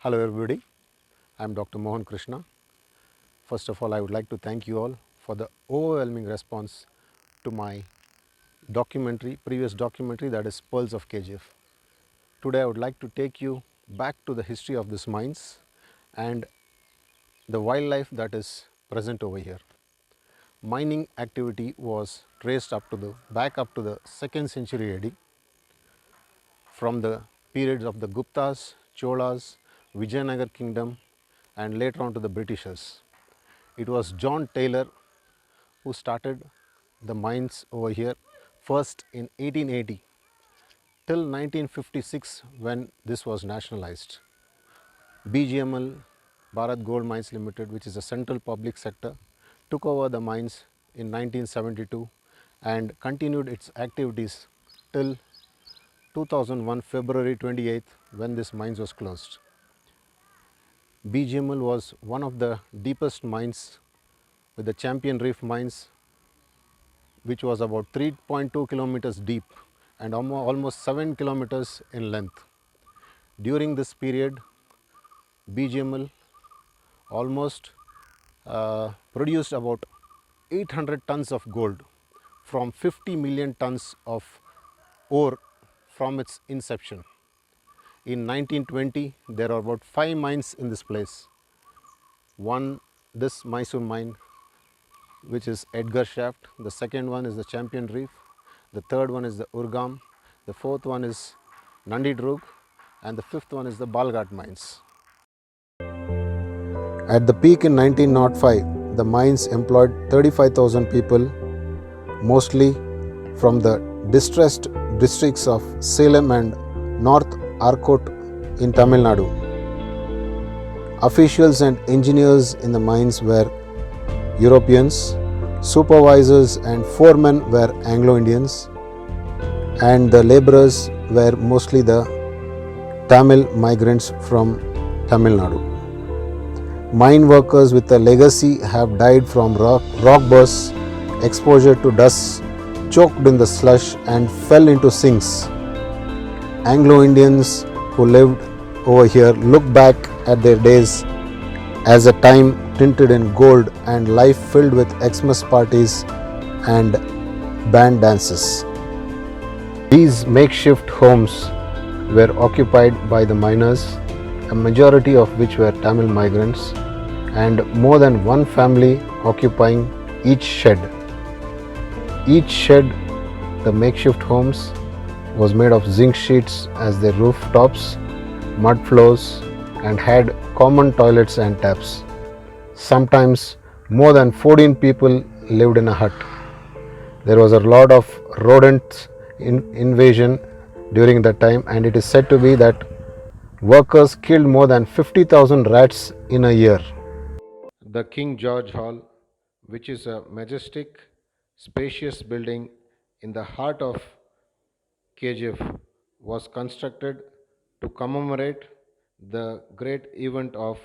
Hello everybody, I am Dr. Mohan Krishna. First of all, I would like to thank you all for the overwhelming response to my previous documentary, that is Pearls of KGF. Today I would like to take you back to the history of these mines and the wildlife that is present over here. Mining activity was traced back up to the 2nd century AD, from the periods of the Guptas, Cholas, Vijayanagar kingdom, and later on to the Britishers. It was John Taylor who started the mines over here first in 1880 till 1956, when this was nationalized. BGML, Bharat Gold Mines Limited, which is a central public sector, took over the mines in 1972 and continued its activities till 2001 February 28th, when this mines was closed. BGML was one of the deepest mines with the Champion Reef mines, which was about 3.2 kilometers deep and almost 7 kilometers in length. During this period, BGML almost produced about 800 tons of gold from 50 million tons of ore from its inception. In 1920, there are about 5 mines in this place. One, this Mysore mine, which is Edgar Shaft. The second one is the Champion Reef. The third one is the Urgam. The fourth one is Nandi Drug, and the fifth one is the Balghat mines. At the peak in 1905, the mines employed 35,000 people, mostly from the distressed districts of Salem and North Arcot in Tamil Nadu. Officials and engineers in the mines were Europeans, supervisors and foremen were Anglo-Indians, and the laborers were mostly the Tamil migrants from Tamil Nadu. Mine workers with a legacy have died from rock bursts, exposure to dust, choked in the slush and fell into sinks. Anglo-Indians who lived over here look back at their days as a time tinted in gold and life filled with Xmas parties and band dances. These makeshift homes were occupied by the miners, a majority of which were Tamil migrants, and more than one family occupying each shed. Each shed, the makeshift homes, was made of zinc sheets as their rooftops, mud floors, and had common toilets and taps. Sometimes more than 14 people lived in a hut. There was a lot of rodent invasion during that time, and it is said to be that workers killed more than 50,000 rats in a year. The King George Hall, which is a majestic, spacious building in the heart of KGF, was constructed to commemorate the great event of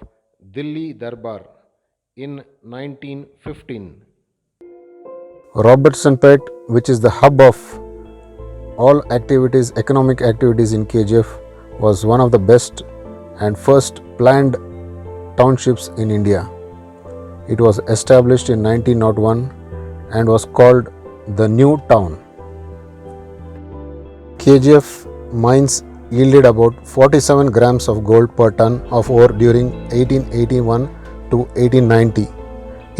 Delhi Darbar in 1915. Robertsonpet, which is the hub of all activities, economic activities in KGF, was one of the best and first planned townships in India. It was established in 1901 and was called the New Town. KGF mines yielded about 47 grams of gold per ton of ore during 1881 to 1890.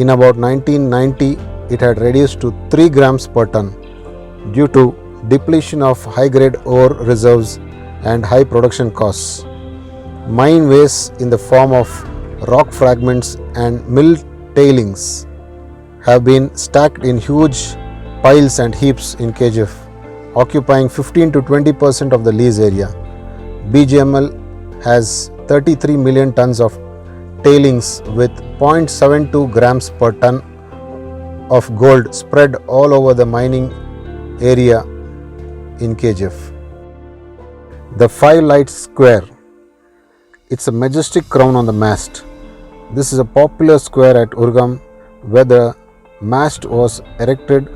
In about 1990, it had reduced to 3 grams per ton due to depletion of high-grade ore reserves and high production costs. Mine wastes in the form of rock fragments and mill tailings have been stacked in huge piles and heaps in KGF, occupying 15 to 20% of the lease area. BGML has 33 million tons of tailings with 0.72 grams per ton of gold spread all over the mining area in KGF. The Five Lights Square. It's a majestic crown on the mast. This is a popular square at Urgam where the mast was erected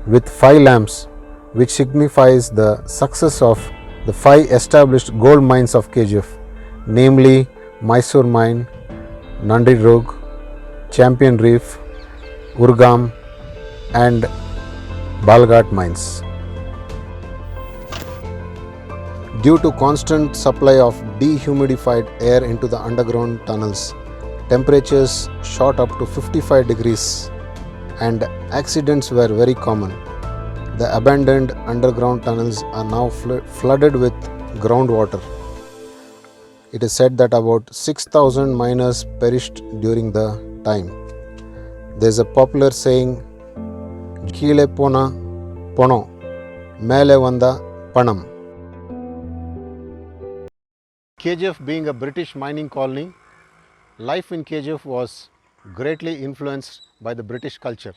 with 5 lamps, which signifies the success of the 5 established gold mines of KGF, namely Mysore Mine, Nandi Drog, Champion Reef, Urgam, and Balghat mines. Due to constant supply of dehumidified air into the underground tunnels, temperatures shot up to 55 degrees and accidents were very common. The abandoned underground tunnels are now flooded with groundwater. It is said that about 6,000 miners perished during the time. There is a popular saying, Kile Pona Pono, Mele Vanda Panam. KGF being a British mining colony, life in KGF was greatly influenced by the British culture.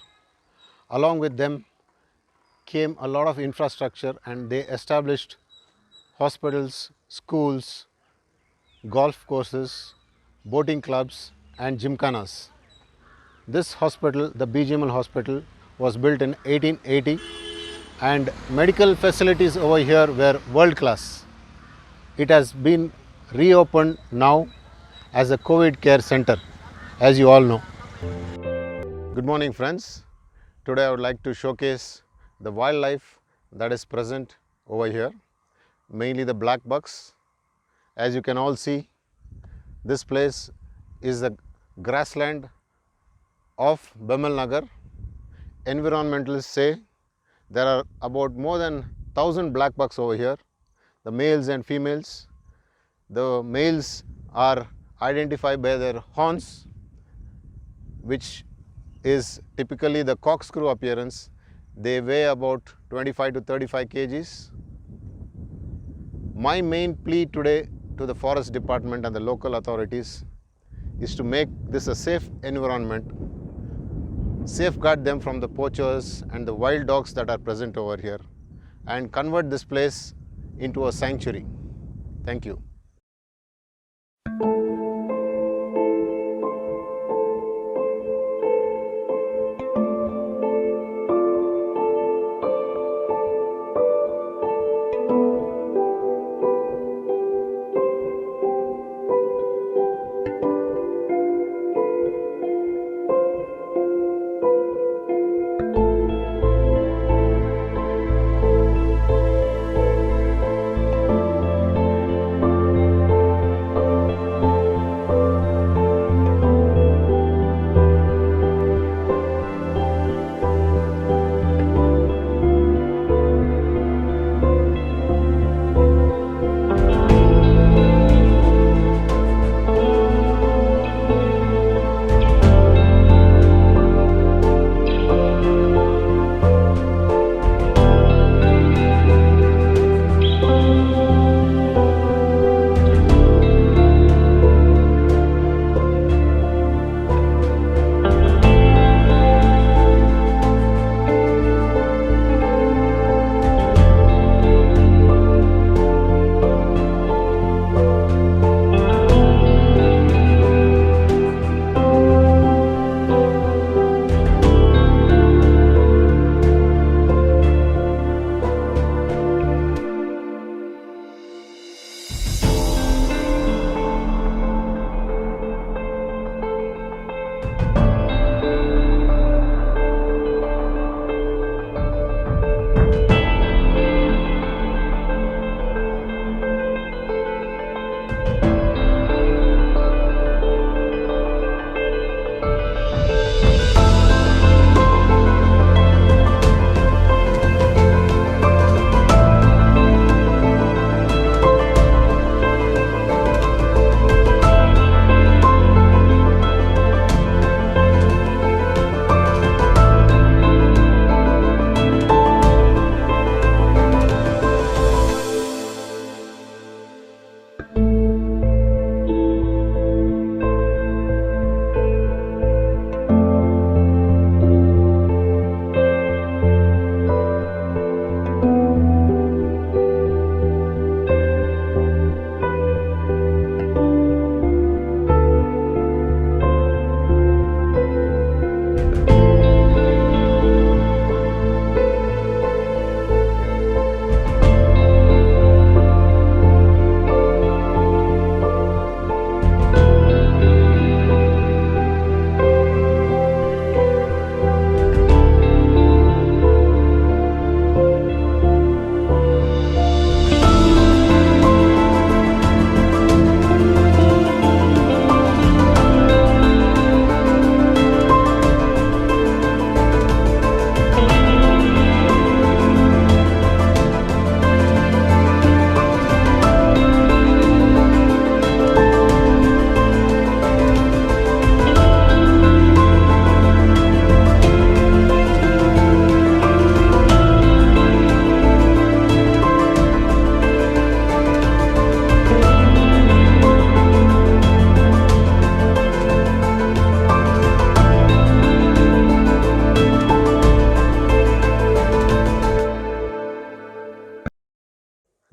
Along with them came a lot of infrastructure, and they established hospitals, schools, golf courses, boating clubs and gymkhanas. This hospital, the BGML hospital, was built in 1880 and medical facilities over here were world class. It has been reopened now as a COVID care center, as you all know. Good morning friends. Today I would like to showcase the wildlife that is present over here, mainly the black bucks. As you can all see, this place is the grassland of Bimal Nagar. Environmentalists say there are about more than 1,000 black bucks over here, the males and females. The males are identified by their horns, which is typically the corkscrew appearance. They weigh about 25 to 35 kgs. My main plea today to the forest department and the local authorities is to make this a safe environment, safeguard them from the poachers and the wild dogs that are present over here, and convert this place into a sanctuary. Thank you.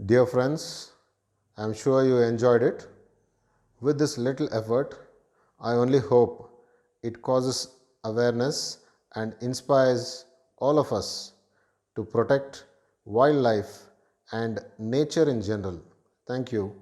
Dear friends, I am sure you enjoyed it. With this little effort, I only hope it causes awareness and inspires all of us to protect wildlife and nature in general. Thank you.